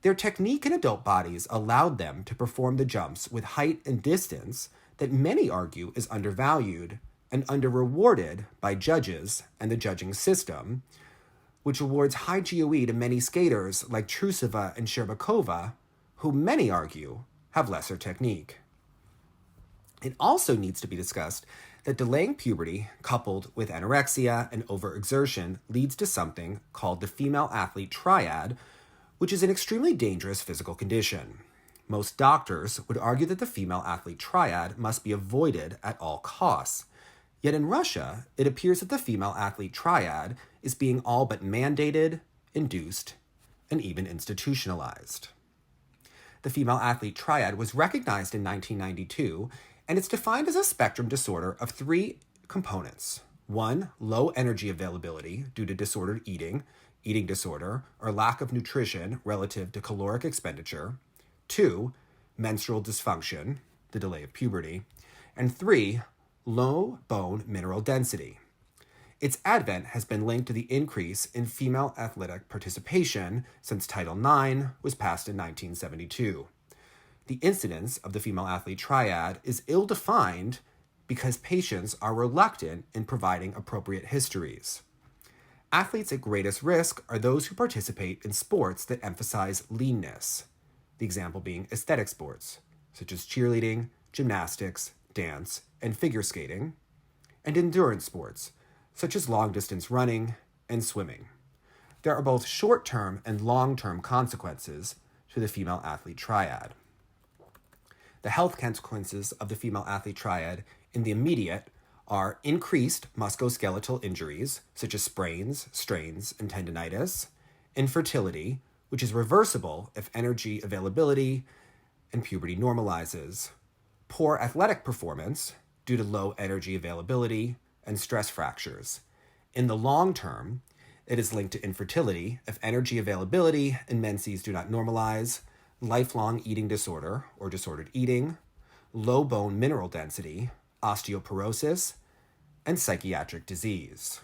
their technique in adult bodies allowed them to perform the jumps with height and distance that many argue is undervalued and under-rewarded by judges and the judging system, which awards high GOE to many skaters like Trusova and Shcherbakova, who many argue have lesser technique. It also needs to be discussed that delaying puberty, coupled with anorexia and overexertion, leads to something called the female athlete triad, which is an extremely dangerous physical condition. Most doctors would argue that the female athlete triad must be avoided at all costs. Yet in Russia, it appears that the female athlete triad is being all but mandated, induced, and even institutionalized. The female athlete triad was recognized in 1992, and it's defined as a spectrum disorder of 3 components. 1, low energy availability due to disordered eating disorder, or lack of nutrition relative to caloric expenditure. 2, menstrual dysfunction, the delay of puberty. And 3, low bone mineral density. Its advent has been linked to the increase in female athletic participation since Title IX was passed in 1972. The incidence of the female athlete triad is ill-defined because patients are reluctant in providing appropriate histories. Athletes at greatest risk are those who participate in sports that emphasize leanness, the example being aesthetic sports, such as cheerleading, gymnastics, dance, and figure skating, and endurance sports, such as long-distance running and swimming. There are both short-term and long-term consequences to the female athlete triad. The health consequences of the female athlete triad in the immediate are increased musculoskeletal injuries, such as sprains, strains, and tendinitis, infertility, which is reversible if energy availability and puberty normalizes, poor athletic performance due to low energy availability, and stress fractures. In the long term, it is linked to infertility if energy availability and menses do not normalize, lifelong eating disorder or disordered eating, low bone mineral density, osteoporosis, and psychiatric disease.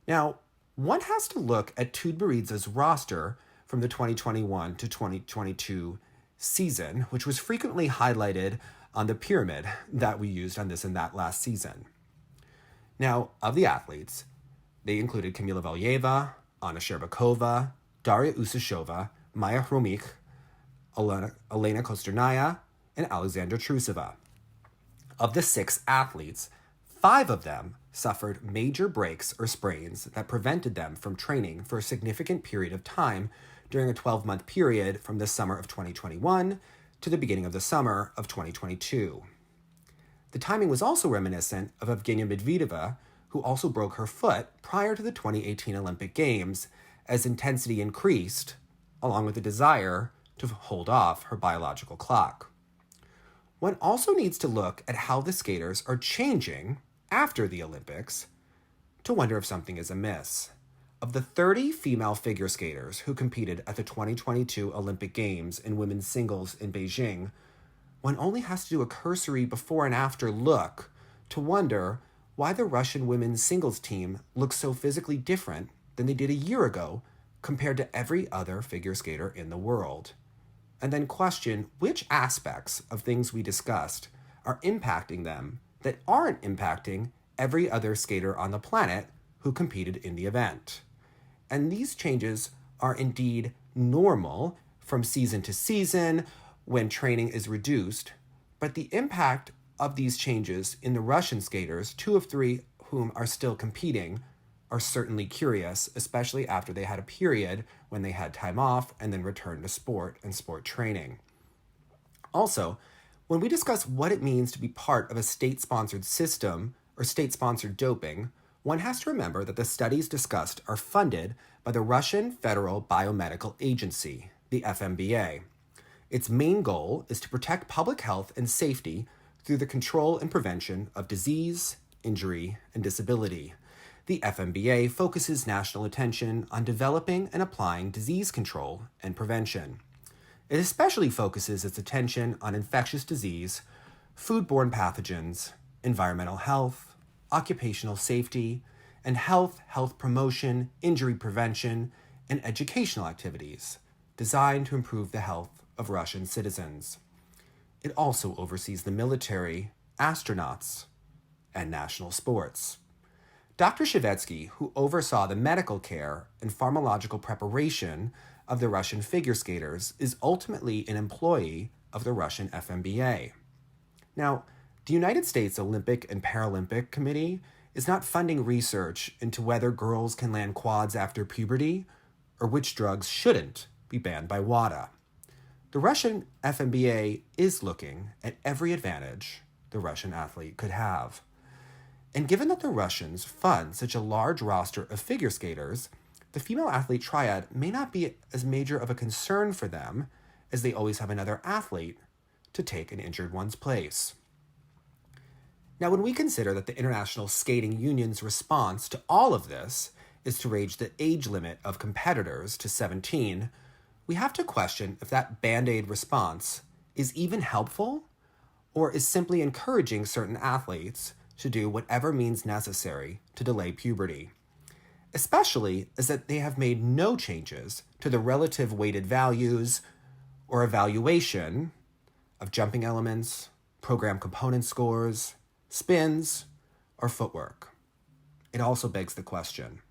Now, one has to look at Tutberidze's roster from the 2021 to 2022 season, which was frequently highlighted on the pyramid that we used on this and that last season. Now, of the athletes, they included Kamila Valieva, Anna Shcherbakova, Daria Usashova, Maya Hromikh, Elena Kosternaya, and Alexandra Trusova. Of the 6 athletes, 5 of them suffered major breaks or sprains that prevented them from training for a significant period of time during a 12-month period from the summer of 2021 to the beginning of the summer of 2022. The timing was also reminiscent of Evgenia Medvedeva, who also broke her foot prior to the 2018 Olympic Games as intensity increased, along with the desire to hold off her biological clock. One also needs to look at how the skaters are changing after the Olympics to wonder if something is amiss. Of the 30 female figure skaters who competed at the 2022 Olympic Games in women's singles in Beijing, one only has to do a cursory before and after look to wonder why the Russian women's singles team looks so physically different than they did a year ago compared to every other figure skater in the world. And then question which aspects of things we discussed are impacting them that aren't impacting every other skater on the planet who competed in the event. And these changes are indeed normal from season to season when training is reduced, but the impact of these changes in the Russian skaters, 2 of 3 whom are still competing, are certainly curious, especially after they had a period when they had time off and then returned to sport and sport training. Also, when we discuss what it means to be part of a state-sponsored system or state-sponsored doping, one has to remember that the studies discussed are funded by the Russian Federal Biomedical Agency, the FMBA. Its main goal is to protect public health and safety through the control and prevention of disease, injury, and disability. The FMBA focuses national attention on developing and applying disease control and prevention. It especially focuses its attention on infectious disease, foodborne pathogens, environmental health, occupational safety, and health promotion, injury prevention, and educational activities designed to improve the health of Russian citizens. It also oversees the military, astronauts, and national sports. Dr. Shcherbakova, who oversaw the medical care and pharmacological preparation of the Russian figure skaters, is ultimately an employee of the Russian FMBA. Now, the United States Olympic and Paralympic Committee is not funding research into whether girls can land quads after puberty or which drugs shouldn't be banned by WADA. The Russian FMBA is looking at every advantage the Russian athlete could have. And given that the Russians fund such a large roster of figure skaters, the female athlete triad may not be as major of a concern for them as they always have another athlete to take an injured one's place. Now, when we consider that the International Skating Union's response to all of this is to raise the age limit of competitors to 17, we have to question if that Band-Aid response is even helpful or is simply encouraging certain athletes to do whatever means necessary to delay puberty, especially as that they have made no changes to the relative weighted values or evaluation of jumping elements, program component scores, spins, or footwork. It also begs the question.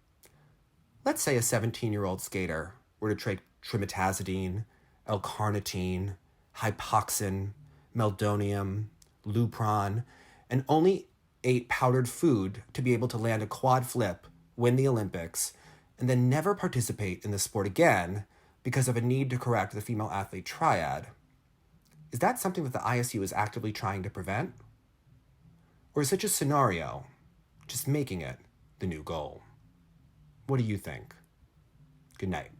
Let's say a 17-year-old skater were to take trimetazidine, L-carnitine, hypoxin, meldonium, Lupron, and only ate powdered food to be able to land a quad flip, win the Olympics, and then never participate in the sport again because of a need to correct the female athlete triad. Is that something that the ISU is actively trying to prevent? Or is it just a scenario, just making it the new goal? What do you think? Good night.